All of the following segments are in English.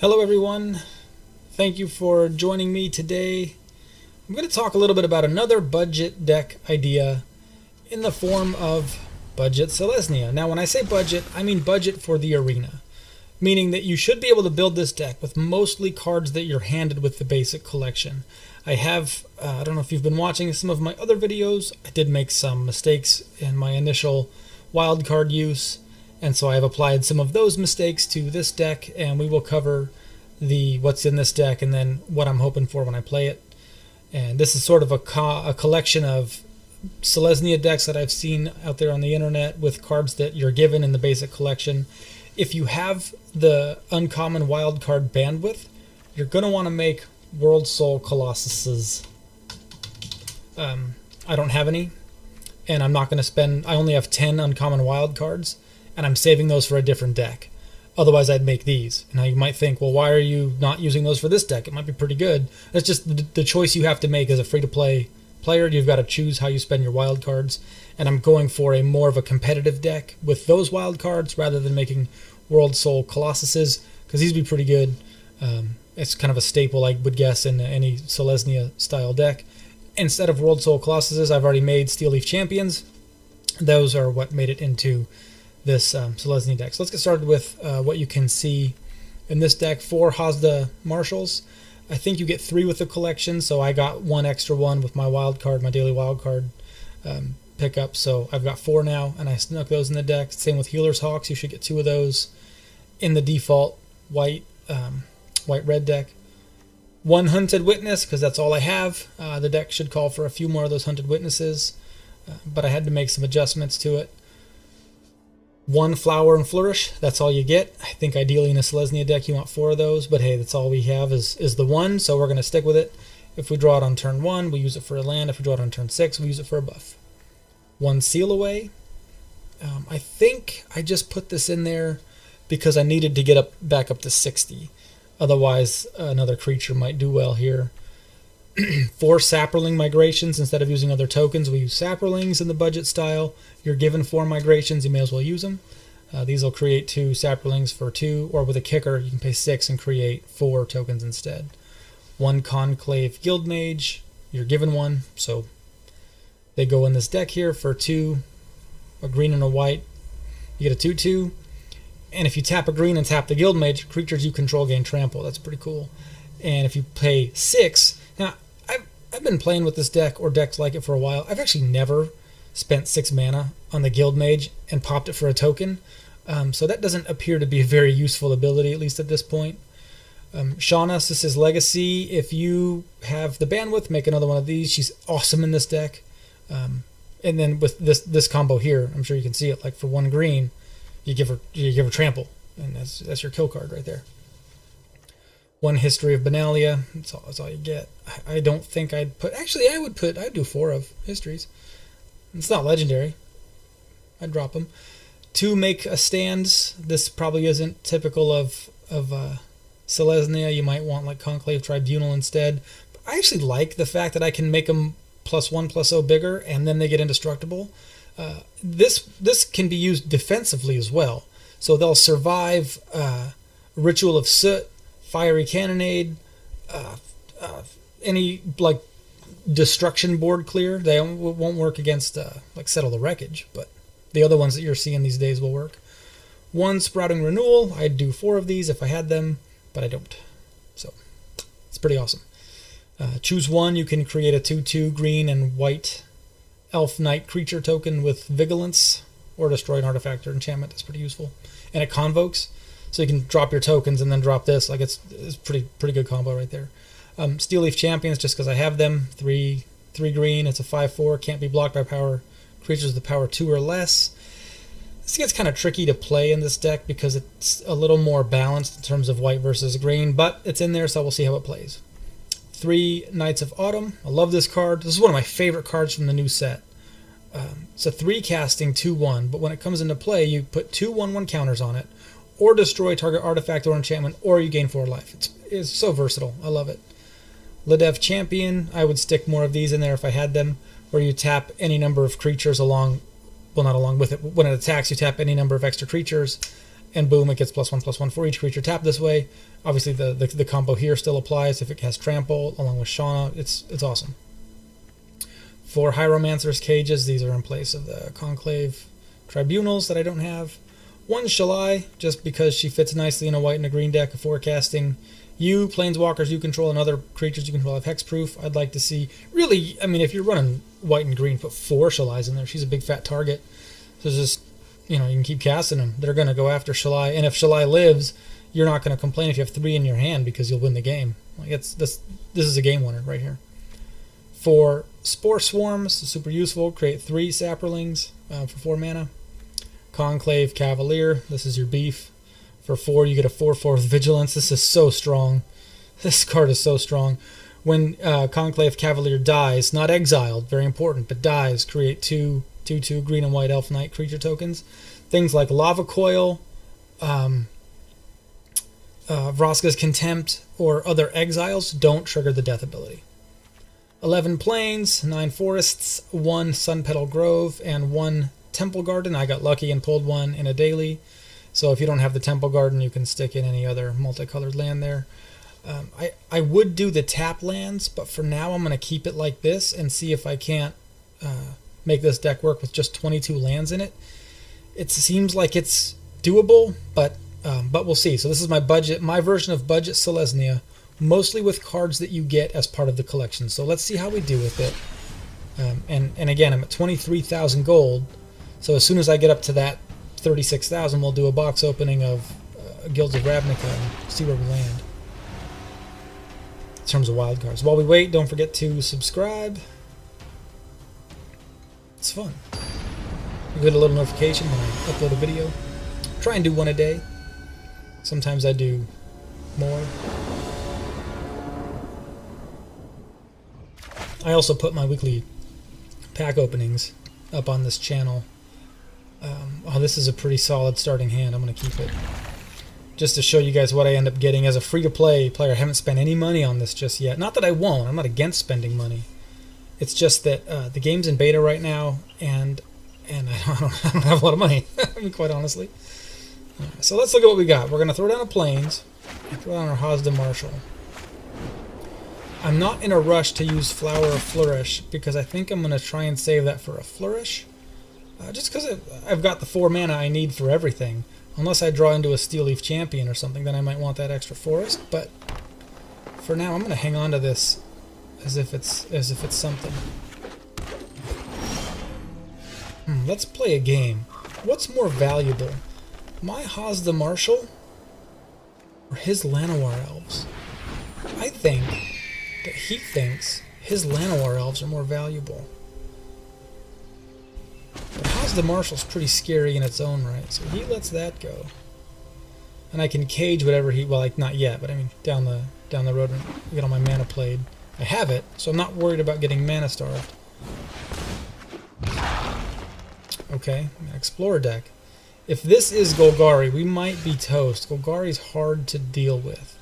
Hello everyone, thank you for joining me today. I'm going to talk a little bit about another budget deck idea in the form of Budget Selesnya. Now when I say budget, I mean budget for the arena, meaning that you should be able to build this deck with mostly cards that you're handed with the basic collection. I have, I don't know if you've been watching some of my other videos, I did make some mistakes in my initial wildcard use. And so I've applied some of those mistakes to this deck, and we will cover what's in this deck and then what I'm hoping for when I play it. And this is sort of a collection of Selesnya decks that I've seen out there on the internet with cards that you're given in the basic collection. If you have the uncommon wildcard bandwidth, you're going to want to make World Soul Colossuses. I don't have any, and I'm not going to spend... I only have 10 uncommon wildcards. And I'm saving those for a different deck. Otherwise, I'd make these. Now, you might think, well, why are you not using those for this deck? It might be pretty good. That's just the choice you have to make as a free-to-play player. You've got to choose how you spend your wild cards. And I'm going for a more of a competitive deck with those wild cards rather than making World Soul Colossuses, because these would be pretty good. It's kind of a staple, I would guess, in any Selesnya-style deck. Instead of World Soul Colossuses, I've already made Steel Leaf Champions. Those are what made it into this Selesnya deck. So let's get started with what you can see in this deck. 4 Haazda Marshals. I think you get 3 with the collection, so I got 1 extra one with my wild card, my daily wild card pickup. So I've got 4 now, and I snuck those in the deck. Same with Healer's Hawks. You should get 2 of those in the default white-red deck. 1 Hunted Witness, because that's all I have. The deck should call for a few more of those Hunted Witnesses, but I had to make some adjustments to it. 1 Flower and Flourish, that's all you get. I think ideally in a Selesnya deck you want 4 of those, but hey, that's all we have is the 1, so we're going to stick with it. If we draw it on turn 1, we use it for a land. If we draw it on turn 6, we use it for a buff. 1 Seal Away. I think I just put this in there because I needed to get back up to 60. Otherwise, another creature might do well here. 4 Saproling Migrations. Instead of using other tokens, we use Saprolings in the budget style. You're given 4 migrations, you may as well use them. These will create 2 Saprolings for 2, or with a kicker, you can pay 6 and create 4 tokens instead. 1 Conclave Guildmage. You're given 1, so they go in this deck here for 2, a green and a white. You get a 2/2, and if you tap a green and tap the Guildmage, creatures you control gain trample. That's pretty cool. And if you pay 6, now I've been playing with this deck or decks like it for a while. I've actually never spent 6 mana on the Guildmage and popped it for a token. So that doesn't appear to be a very useful ability, at least at this point. Shanna, Sisay's Legacy. If you have the bandwidth, make another one of these. She's awesome in this deck. And then with this combo here, I'm sure you can see it. Like for 1 green, you give her trample, and that's your kill card right there. 1 History of Benalia. That's all you get. I don't think I'd put... Actually, I'd do 4 of Histories. It's not legendary. I'd drop them. 2 Make a Stands. This probably isn't typical of Selesnya. You might want like Conclave Tribunal instead. But I actually like the fact that I can make them +1/+0 bigger, and then they get indestructible. This can be used defensively as well. So they'll survive Ritual of Soot, Fiery Cannonade, any like destruction board clear. They won't work against like Settle the Wreckage, but the other ones that you're seeing these days will work. 1 Sprouting Renewal. I'd do 4 of these if I had them, but I don't. So it's pretty awesome. Choose 1. You can create a 2/2 green and white Elf Knight creature token with Vigilance, or destroy an artifact or enchantment. That's pretty useful. And it convokes, so you can drop your tokens and then drop this. Like it's pretty good combo right there. Steel Leaf Champions, just because I have them. 3 green. It's a 5/4. Can't be blocked by power creatures with the power 2 or less. This gets kind of tricky to play in this deck because it's a little more balanced in terms of white versus green, but it's in there, so we'll see how it plays. 3 Knights of Autumn. I love this card. This is one of my favorite cards from the new set. It's a 3 casting 2/1, but when it comes into play, you put 2 1/1 counters on it, or destroy target artifact or enchantment, or you gain 4 life. It's so versatile. I love it. Ledev Champion. I would stick more of these in there if I had them, where you tap any number of creatures along, well, not along with it. When it attacks, you tap any number of extra creatures, and boom, it gets +1/+1 for each creature tapped this way. Obviously, the combo here still applies if it has Trample, along with Shanna. It's awesome. For Hieromancer's Cages, these are in place of the Conclave Tribunals that I don't have. One Shalai, just because she fits nicely in a white and a green deck of forecasting. You, planeswalkers you control, and other creatures you control have hexproof. I'd like to see, really, I mean, if you're running white and green, put 4 Shalais in there. She's a big fat target. So just, you know, you can keep casting them. They're going to go after Shalai, and if Shalai lives, you're not going to complain if you have 3 in your hand because you'll win the game. Like this is a game winner right here. For Spore Swarms, super useful. Create 3 Saprolings for 4 mana. Conclave Cavalier, this is your beef. For 4, you get a 4/4 with Vigilance. This is so strong. This card is so strong. When Conclave Cavalier dies, not exiled, very important, but dies, create 2/2 green and white Elf Knight creature tokens. Things like Lava Coil, Vraska's Contempt, or other exiles don't trigger the death ability. 11 plains, 9 forests, 1 Sunpetal Grove, and 1 Temple Garden. I got lucky and pulled 1 in a daily. So if you don't have the Temple Garden, you can stick in any other multicolored land there. I would do the tap lands, but for now I'm going to keep it like this and see if I can't make this deck work with just 22 lands in it. It seems like it's doable, but we'll see. So this is my version of Budget Selesnya, mostly with cards that you get as part of the collection. So let's see how we do with it. And again, I'm at 23,000 gold. So as soon as I get up to that 36,000, we'll do a box opening of Guilds of Ravnica and see where we land in terms of wild cards. While we wait, don't forget to subscribe. It's fun. You get a little notification when I upload a video. Try and do 1 a day. Sometimes I do more. I also put my weekly pack openings up on this channel. Oh, this is a pretty solid starting hand. I'm going to keep it just to show you guys what I end up getting as a free-to-play player. I haven't spent any money on this just yet. Not that I won't. I'm not against spending money. It's just that the game's in beta right now, and I don't have a lot of money, I mean, quite honestly. So let's look at what we got. We're going to throw down a Plains, throw down our Haazda Marshal. I'm not in a rush to use Flower or Flourish because I think I'm going to try and save that for a Flourish. Just because I've got the 4 mana I need for everything. Unless I draw into a Steel Leaf Champion or something, then I might want that extra forest. But for now, I'm going to hang on to this as if it's something. Let's play a game. What's more valuable, my Haazda Marshal or his Llanowar Elves? I think that he thinks his Llanowar Elves are more valuable. But Haazda Marshal's pretty scary in its own right, so he lets that go. And I can cage whatever he, well, like, not yet, but I mean down the road when I get all my mana played. I have it, so I'm not worried about getting mana starved. Okay, Explorer deck. If this is Golgari, we might be toast. Golgari's hard to deal with.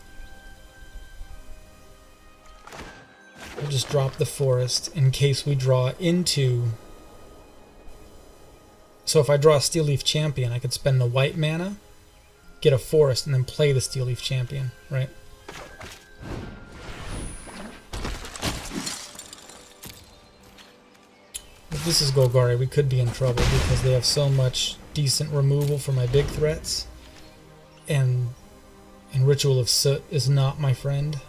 We'll just drop the forest in case we draw into... So if I draw a Steel Leaf Champion, I could spend the white mana, get a forest, and then play the Steel Leaf Champion, right? If this is Golgari, we could be in trouble because they have so much decent removal for my big threats. And Ritual of Soot is not my friend.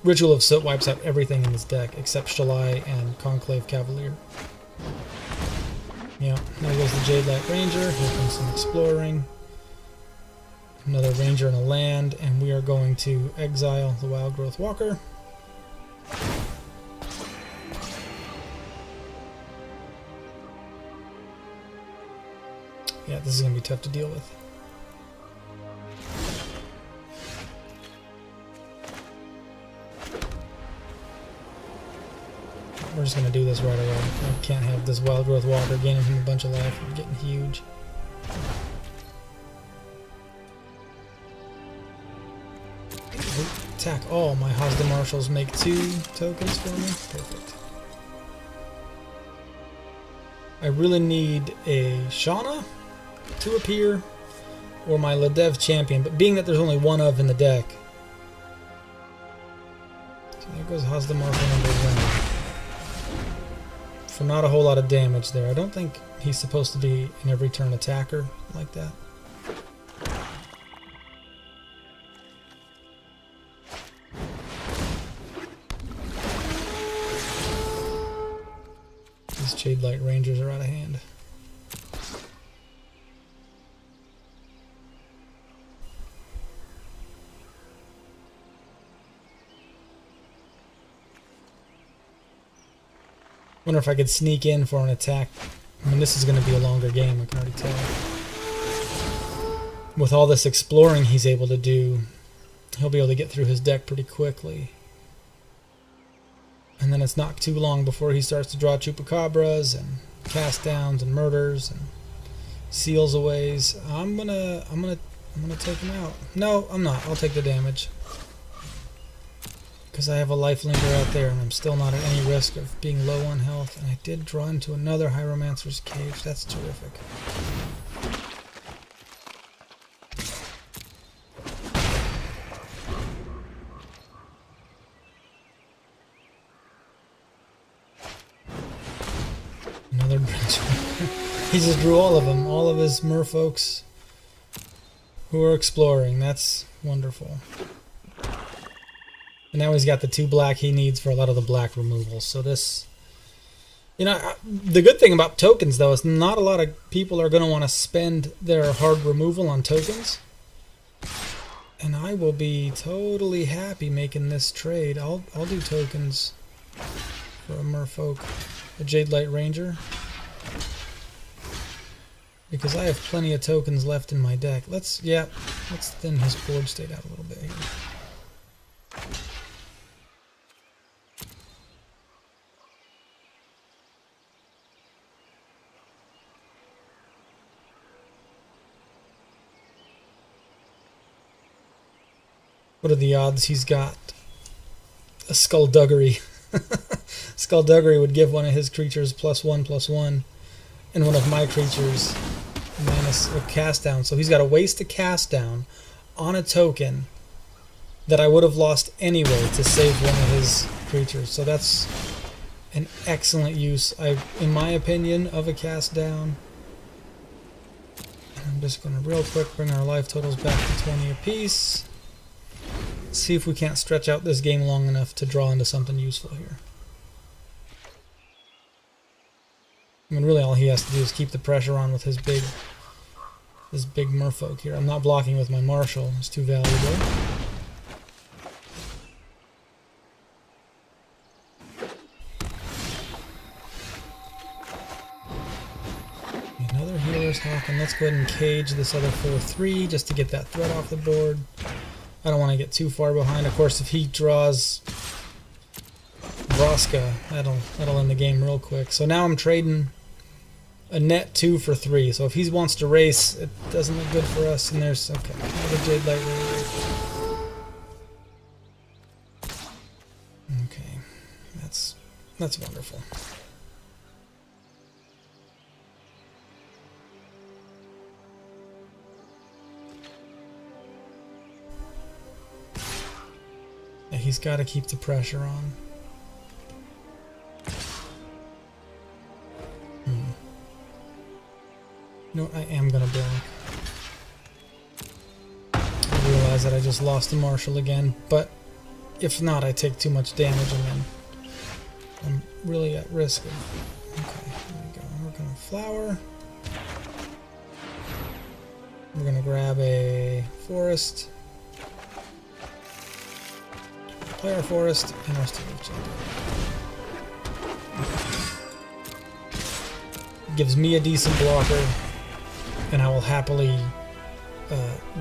Ritual of Soot wipes out everything in this deck except Shalai and Conclave Cavalier. Yeah, there goes the Jadelight Ranger. Here comes some exploring. Another Ranger and a land, and we are going to exile the Wild Growth Walker. Yeah, this is going to be tough to deal with. We're just going to do this right away. I can't have this Wild Growth Walker gaining him a bunch of life. I'm getting huge. Attack all. My Haazda Marshals make 2 tokens for me. Perfect. I really need a Shanna to appear, or my Ledev Champion, but being that there's only one of in the deck. So there goes Haazda Marshal #1. For not a whole lot of damage there. I don't think he's supposed to be an every turn attacker like that. These Jade Light Rangers are out of hand. Wonder if I could sneak in for an attack. I mean, this is going to be a longer game, I can already tell. With all this exploring he's able to do, he'll be able to get through his deck pretty quickly. And then it's not too long before he starts to draw Chupacabras and cast downs and murders and seals aways. I'm gonna take him out. No, I'm not. I'll take the damage. Because I have a lifelinker out there and I'm still not at any risk of being low on health. And I did draw into another Hieromancer's Cage. That's terrific. Another bridge. He just drew all of them. All of his merfolks who are exploring. That's wonderful. And now he's got the 2 black he needs for a lot of the black removal. So this, you know, the good thing about tokens though is not a lot of people are going to want to spend their hard removal on tokens. And I will be totally happy making this trade. I'll do tokens for a merfolk, a Jade Light Ranger, because I have plenty of tokens left in my deck. Let's thin his board state out a little bit here. What are the odds he's got a Skullduggery? Skullduggery would give one of his creatures +1/+1, and one of my creatures minus a cast down. So he's got to waste a cast down on a token that I would have lost anyway to save one of his creatures. So that's an excellent use, in my opinion, of a cast down. I'm just going to real quick bring our life totals back to 20 apiece. See if we can't stretch out this game long enough to draw into something useful here. I mean, really all he has to do is keep the pressure on with his big merfolk here. I'm not blocking with my Marshal. It's too valuable. Another Healer's Hawk, and let's go ahead and cage this other 4/3 just to get that threat off the board. I don't want to get too far behind. Of course, if he draws Vraska, that'll end the game real quick. So now I'm trading a net 2 for 3. So if he wants to race, it doesn't look good for us. And there's, okay, another Jade Light Ranger. Okay, that's wonderful. He's got to keep the pressure on. No, I am going to block. I realize that I just lost a Marshal again, but if not, I take too much damage and then I'm really at risk of... Okay, here we go. We're going to flower. We're going to grab a forest. Play our forest and our Ledev Champion. Gives me a decent blocker, and I will happily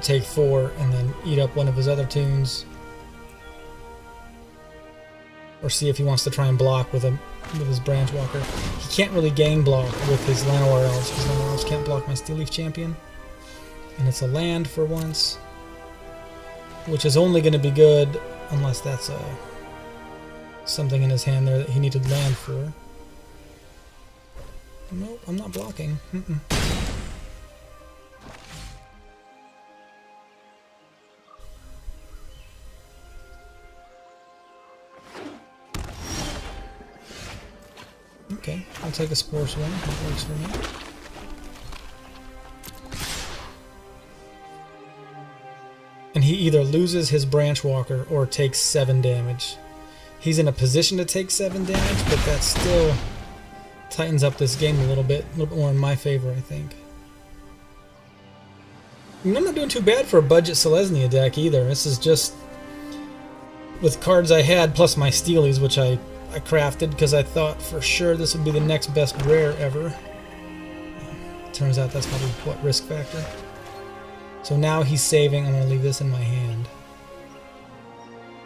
take 4 and then eat up one of his other tunes, or see if he wants to try and block with his Branch Walker. He can't really gang block with his Llanowar Elves because Llanowar Elves can't block my Ledev Champion, and it's a land for once, which is only going to be good unless that's something in his hand there that he needed land for. Nope, I'm not blocking. Okay, I'll take a Spore Swarm. That works for me. And he either loses his Branch Walker or takes 7 damage. He's in a position to take 7 damage, but that still tightens up this game a little bit more in my favor, I think. And I'm not doing too bad for a Budget Selesnya deck either. This is just with cards I had, plus my Steelies, which I crafted because I thought for sure this would be the next best rare ever. Turns out that's probably, what, risk factor? So now he's saving. I'm going to leave this in my hand.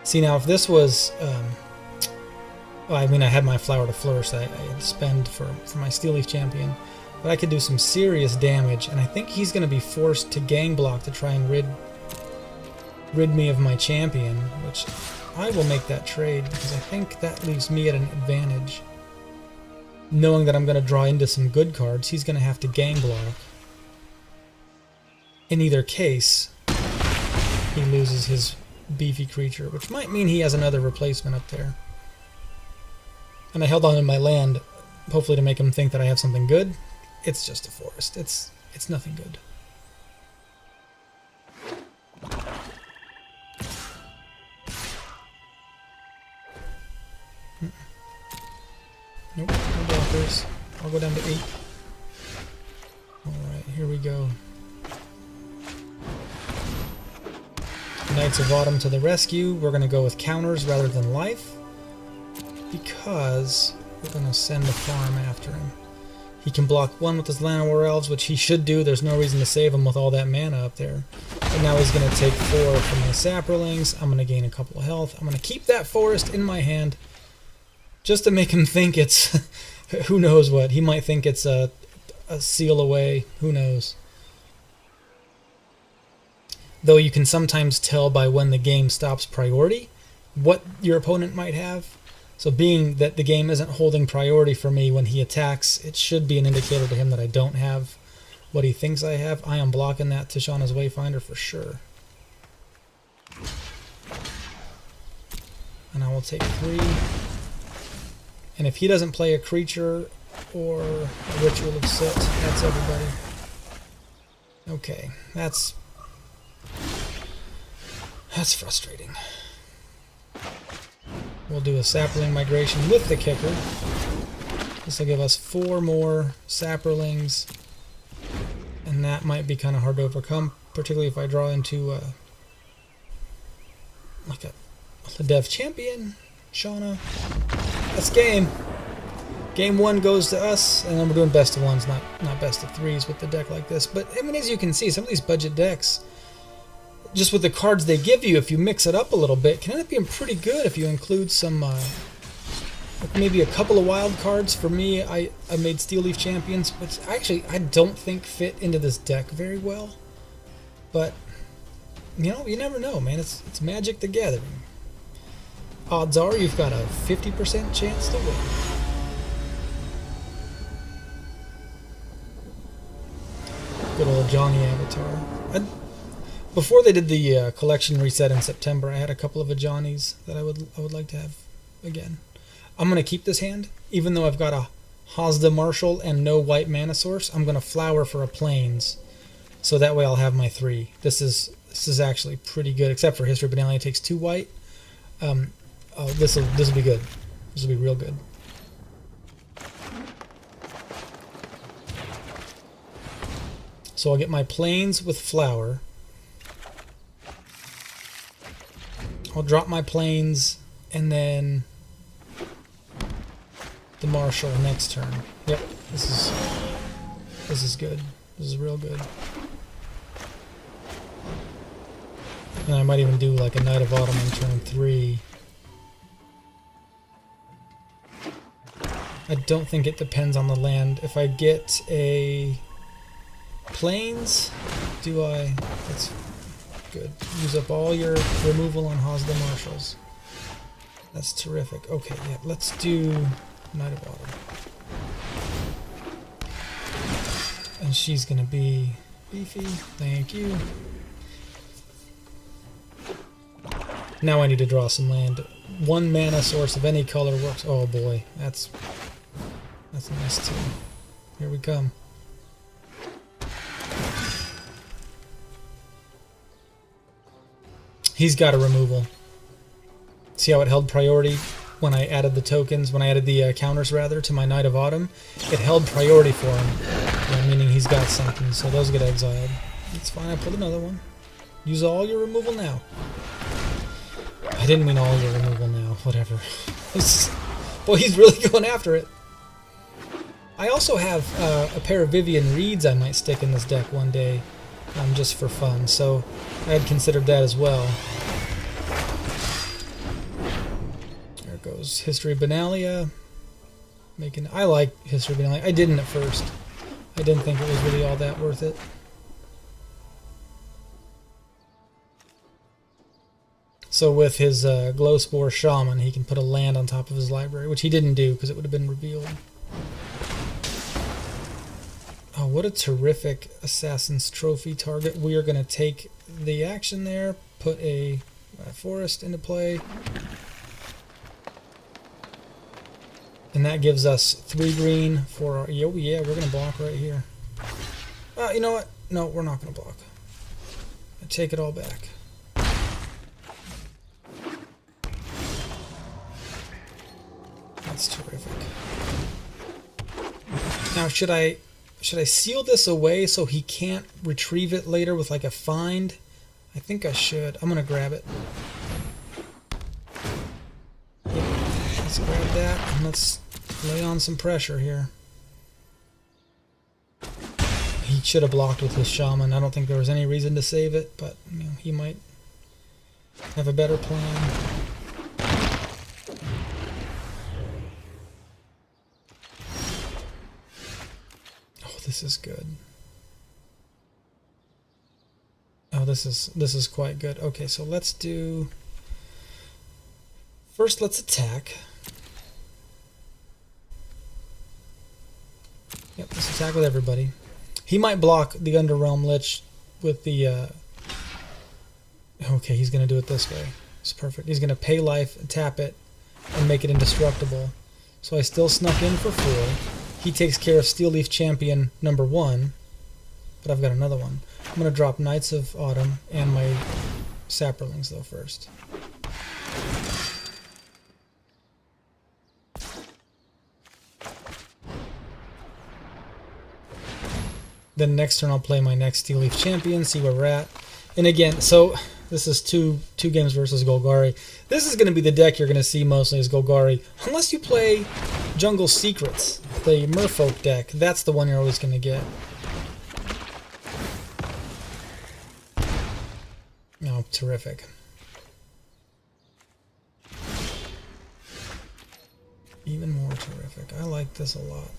See, now if this was... well, I mean, I had my Flower to Flourish that I had spend for my Ledev Champion. But I could do some serious damage, and I think he's going to be forced to gang block to try and rid me of my champion, which I will make that trade, because I think that leaves me at an advantage. Knowing that I'm going to draw into some good cards, he's going to have to gang block. In either case, he loses his beefy creature, which might mean he has another replacement up there. And I held on to my land, hopefully to make him think that I have something good. It's just a forest. It's nothing good. Nope, no blockers. I'll go down to 8. Alright, here we go. Knights of Autumn to the rescue. We're going to go with counters rather than life, because we're going to send the farm after him. He can block 1 with his Llanowar Elves, which he should do. There's no reason to save him with all that mana up there. But now he's going to take 4 from my Saprolings. I'm going to gain a couple of health. I'm going to keep that forest in my hand just to make him think it's... who knows what. He might think it's a seal away. Who knows. Though you can sometimes tell by when the game stops priority what your opponent might have. So being that the game isn't holding priority for me when he attacks, it should be an indicator to him that I don't have what he thinks I have. I am blocking that to Shanna's Wayfinder for sure. And I will take 3. And if he doesn't play a creature or a Ritual of Soot, that's everybody. Okay, that's frustrating. We'll do a Saproling Migration with the kicker. This will give us 4 more Saprolings, and that might be kind of hard to overcome, particularly if I draw into like a Ledev Champion, Shanna. That's game. Game 1 goes to us, and then we're doing best of 1s, not best of 3s with the deck like this. But I mean, as you can see, some of these budget decks, just with the cards they give you, if you mix it up a little bit, can end up being pretty good if you include some, maybe a couple of wild cards. For me, I made Ledev Champions, which actually I don't think fit into this deck very well. But, you know, you never know, man. It's Magic the Gathering. Odds are you've got a 50% chance to win. Good old Johnny Avatar. Before they did the collection reset in September, I had a couple of Ajani's that I would like to have again. I'm going to keep this hand, even though I've got a Haazda Marshal and no white mana source. I'm going to flower for a Plains, so that way I'll have my 3. This is actually pretty good, except for History of Benalia. It takes 2 white. This will be good. This will be real good. So I'll get my Plains with flower. I'll drop my Plains, and then the Marshal next turn. Yep, this is good. This is real good. And I might even do like a Knight of Autumn on turn 3. I don't think it depends on the land. If I get a Plains, do I... That's good. Use up all your removal on Haazda Marshals. That's terrific. Okay, yeah, let's do Knight of Autumn. And she's gonna be beefy. Thank you. Now I need to draw some land. 1 mana source of any color works. Oh boy, that's That's a nice 2. Here we come. He's got a removal. See how it held priority when I added the tokens, when I added the counters rather to my Knight of Autumn? It held priority for him, meaning he's got something, so those get exiled. It's fine, I pulled another one. Use all your removal now. I didn't mean all your removal now, whatever. Boy, he's really going after it. I also have a pair of Vivian Reeds I might stick in this deck one day, just for fun, so I had considered that as well. There goes History of Benalia. I like History of Benalia. I didn't at first. I didn't think it was really all that worth it. So with his Glowspore Shaman, he can put a land on top of his library, which he didn't do because it would have been revealed. Oh, what a terrific Assassin's Trophy target. We are going to take the action there, put a forest into play. And that gives us 3 green for our... Oh yeah, we're going to block right here. You know what? No, we're not going to block. I take it all back. That's terrific. Now, should I seal this away so he can't retrieve it later with like a find? I think I should. I'm gonna grab it. Let's grab that and let's lay on some pressure here. He should have blocked with his shaman. I don't think there was any reason to save it, but you know, he might have a better plan. This is good. Oh, this is quite good. Okay, so let's do... First, let's attack. Yep, let's attack with everybody. He might block the Underrealm Lich with the... Okay, he's going to do it this way. It's perfect. He's going to pay life, tap it, and make it indestructible. So I still snuck in for 4. He takes care of Steelleaf Champion number 1, but I've got another one. I'm going to drop Knights of Autumn and my Saprolings, though, first. Then next turn I'll play my next Steelleaf Champion, see where we're at. And again, so this is two games versus Golgari. This is going to be the deck you're going to see mostly as Golgari, unless you play Jungle Secrets. The Merfolk deck, that's the one you're always going to get. Oh, terrific. Even more terrific. I like this a lot.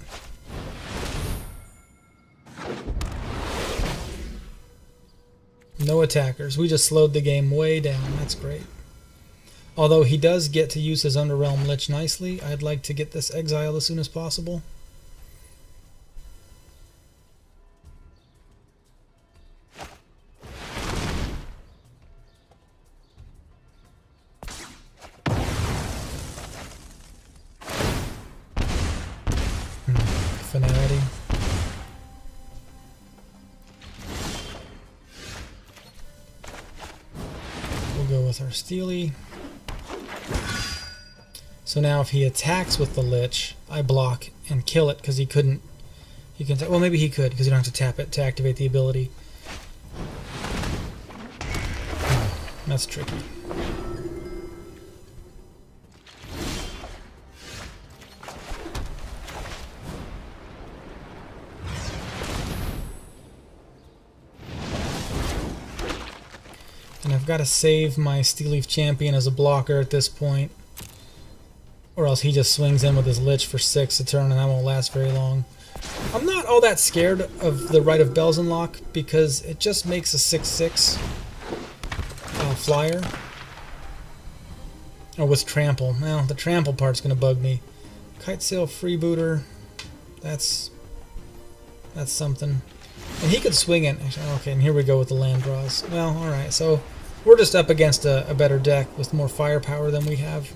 No attackers. We just slowed the game way down. That's great. Although he does get to use his Underrealm Lich nicely, I'd like to get this exiled as soon as possible. Finality. We'll go with our Steely. So now if he attacks with the Lich, I block and kill it because he couldn't... Well, maybe he could because you don't have to tap it to activate the ability. That's tricky. And I've got to save my Steelleaf Champion as a blocker at this point. Or else he just swings in with his Lich for 6 a turn and that won't last very long. I'm not all that scared of the Rite of Belzenlock because it just makes a 6/6 flyer. Or with Trample. Well, the Trample part's going to bug me. Kitesail Freebooter. That's something. And he could swing it. Okay, and here we go with the land draws. Well, alright, so we're just up against a better deck with more firepower than we have.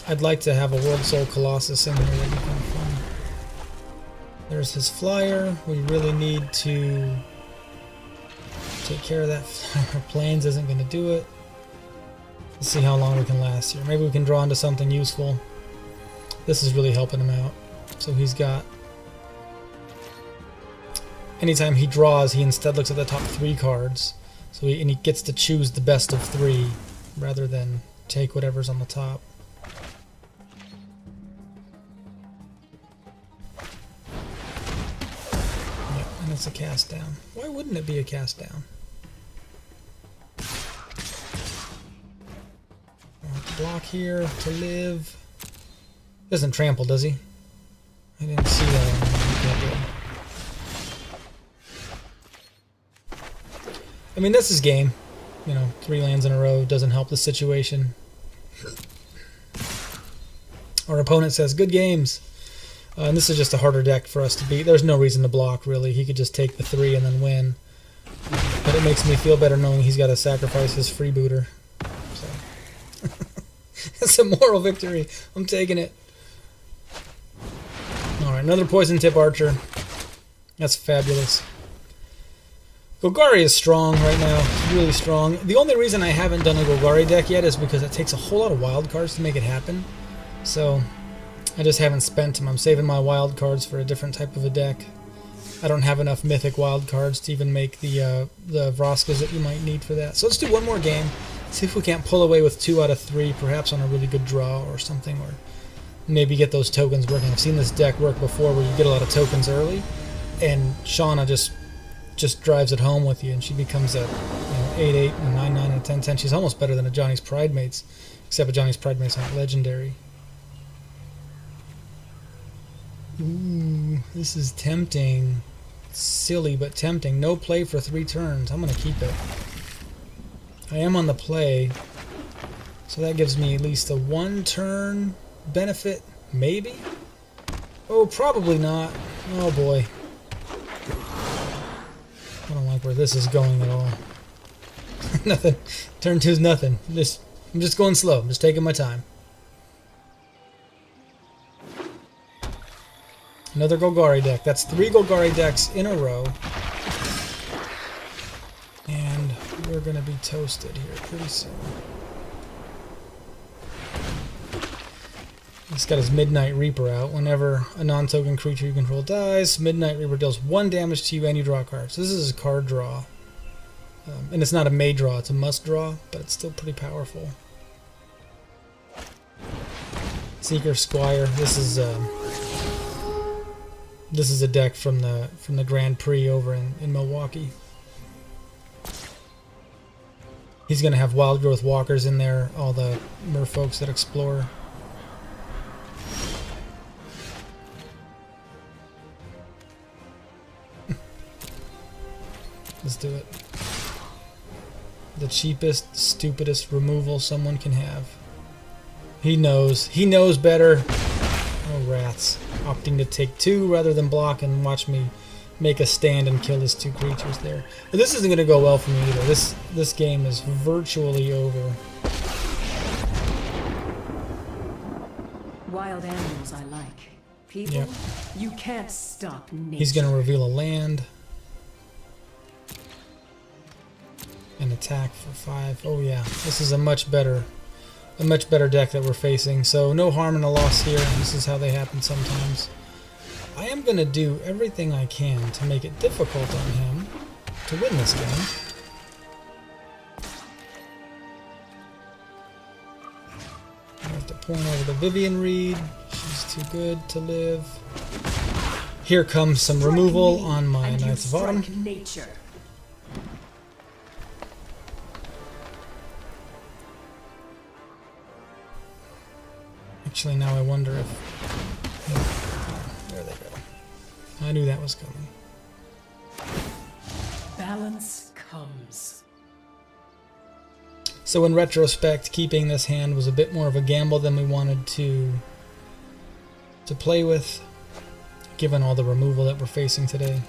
I'd like to have a World Soul Colossus in here. That'd be kind of fun. There's his flyer. We really need to take care of that flyer. Plains isn't going to do it. Let's see how long we can last here. Maybe we can draw into something useful. This is really helping him out. So he's got... Anytime he draws, he instead looks at the top 3 cards. So and he gets to choose the best of 3 rather than take whatever's on the top. Yep, and it's a cast down. Why wouldn't it be a cast down? Block here to live. Doesn't trample, does he? I didn't see that. I mean, this is game. You know, 3 lands in a row doesn't help the situation. Our opponent says, good games. And this is just a harder deck for us to beat. There's no reason to block, really. He could just take the 3 and then win. But it makes me feel better knowing he's got to sacrifice his freebooter. So. It's a moral victory. I'm taking it. Alright, another poison tip archer. That's fabulous. Golgari is strong right now. It's really strong. The only reason I haven't done a Golgari deck yet is because it takes a whole lot of wild cards to make it happen. So I just haven't spent them. I'm saving my wild cards for a different type of a deck. I don't have enough mythic wild cards to even make the Vroskas that you might need for that. So let's do one more game. See if we can't pull away with 2 out of 3, perhaps on a really good draw or something, or maybe get those tokens working. I've seen this deck work before where you get a lot of tokens early, and Shanna just drives it home with you, and she becomes a 8-8, and 9-9, and 10-10. She's almost better than a Johnny's Pridemates, except a Johnny's Pridemates aren't legendary. Ooh, this is tempting. Silly, but tempting. No play for 3 turns. I'm going to keep it. I am on the play, so that gives me at least a 1-turn benefit, maybe? Oh, probably not. Oh boy. I don't like where this is going at all. Nothing. Turn 2's nothing. I'm just going slow. I'm just taking my time. Another Golgari deck. That's 3 Golgari decks in a row. And we're going to be toasted here pretty soon. He's got his Midnight Reaper out. Whenever a non-token creature you control dies, Midnight Reaper deals 1 damage to you and you draw a card. So this is a card draw. And it's not a may draw, it's a must draw, but it's still pretty powerful. Seeker Squire. This is a deck from the Grand Prix over in Milwaukee. He's going to have Wild Growth Walkers in there, all the merfolks that explore. Let's do it. The cheapest, stupidest removal someone can have. He knows. He knows better. Oh, rats. Opting to take 2 rather than block and watch me make a stand and kill his 2 creatures there. But this isn't going to go well for me either. This game is virtually over. Wild animals I like. People, yep. You can't stop nature. He's going to reveal a land. And attack for 5. Oh yeah, this is a much better deck that we're facing. So no harm and a loss here. This is how they happen sometimes. I am going to do everything I can to make it difficult on him to win this game. I have to point over the Vivian Reed. She's too good to live. Here comes some removal on my Knights of Autumn. Nature. Actually, now I wonder if... There they go. I knew that was coming. Balance comes. So in retrospect, keeping this hand was a bit more of a gamble than we wanted to play with, given all the removal that we're facing today.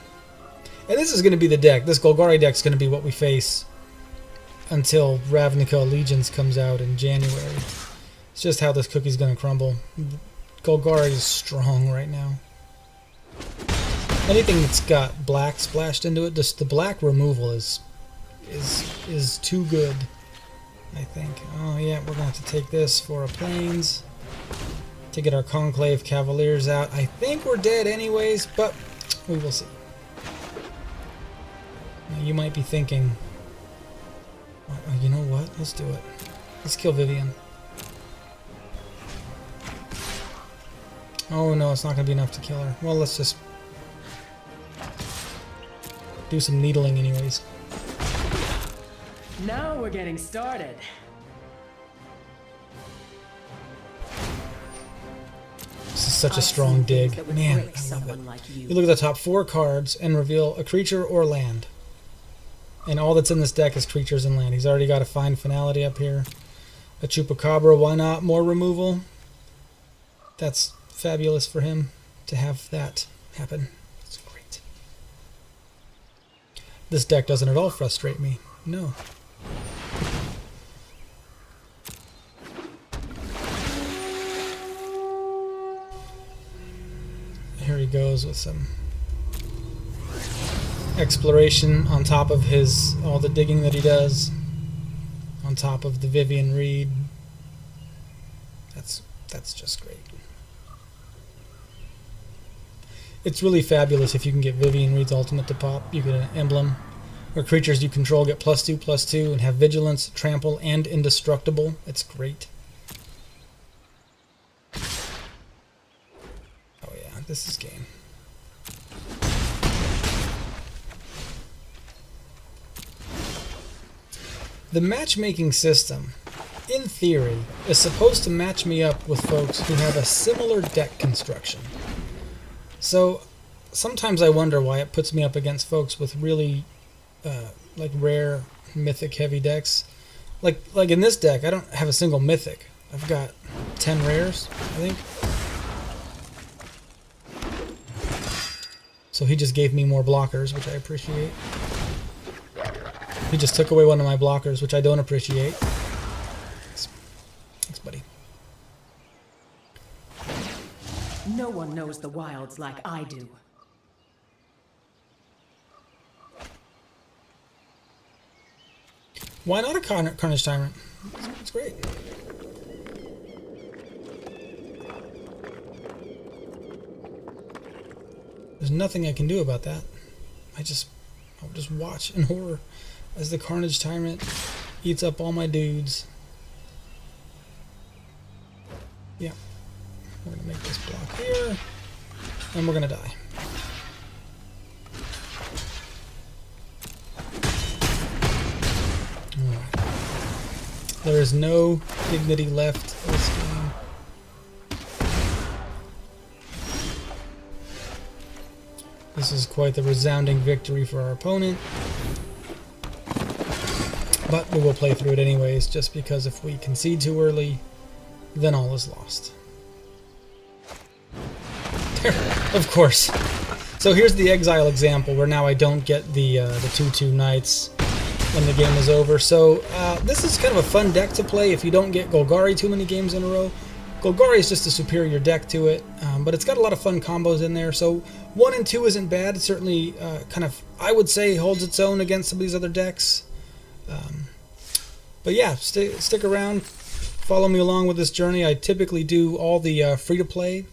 And this is going to be the deck. This Golgari deck is going to be what we face until Ravnica Allegiance comes out in January. It's just how this cookie's gonna crumble. Golgari is strong right now. Anything that's got black splashed into it, just the black removal is too good, I think. Oh yeah, we're gonna have to take this for a plains to get our Conclave Cavaliers out. I think we're dead anyways, but we will see. Now, you might be thinking, oh, you know what? Let's do it. Let's kill Vivian. Oh no, it's not going to be enough to kill her. Well, let's just do some needling anyways. Now we're getting started. This is such a strong dig. Man, I love it. Like you look at the top 4 cards and reveal a creature or land. And all that's in this deck is creatures and land. He's already got a fine finality up here. A Chupacabra, why not? More removal. That's fabulous for him to have that happen. It's great. This deck doesn't at all frustrate me. No. Here he goes with some exploration on top of all the digging that he does, on top of the Vivian Reed. That's just great. It's really fabulous if you can get Vivian Reed's ultimate to pop. You get an emblem where creatures you control get +2/+2 and have vigilance, trample, and indestructible. It's great. Oh yeah, this is game. The matchmaking system, in theory, is supposed to match me up with folks who have a similar deck construction. So sometimes I wonder why it puts me up against folks with really like rare mythic heavy decks. Like in this deck, I don't have a single mythic. I've got 10 rares, I think. So he just gave me more blockers, which I appreciate. He just took away one of my blockers, which I don't appreciate. Thanks, buddy. No one knows the wilds like I do. Why not a Carnage Tyrant? It's great. There's nothing I can do about that. I'll just watch in horror as the Carnage Tyrant eats up all my dudes. Yeah. We're going to make this block here, and we're going to die. Alright. There is no dignity left in this game. This is quite the resounding victory for our opponent. But we will play through it anyways, just because if we concede too early, then all is lost. Of course. So here's the exile example where now I don't get the 2/2 knights when the game is over. So this is kind of a fun deck to play if you don't get Golgari too many games in a row. Golgari is just a superior deck to it, but it's got a lot of fun combos in there. So 1 and 2 isn't bad. It certainly kind of, I would say, holds its own against some of these other decks. But yeah, stick around. Follow me along with this journey. I typically do all the free-to-play.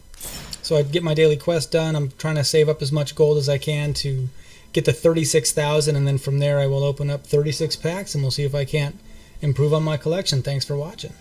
So I get my daily quest done. I'm trying to save up as much gold as I can to get to 36,000, and then from there I will open up 36 packs, and we'll see if I can't improve on my collection. Thanks for watching.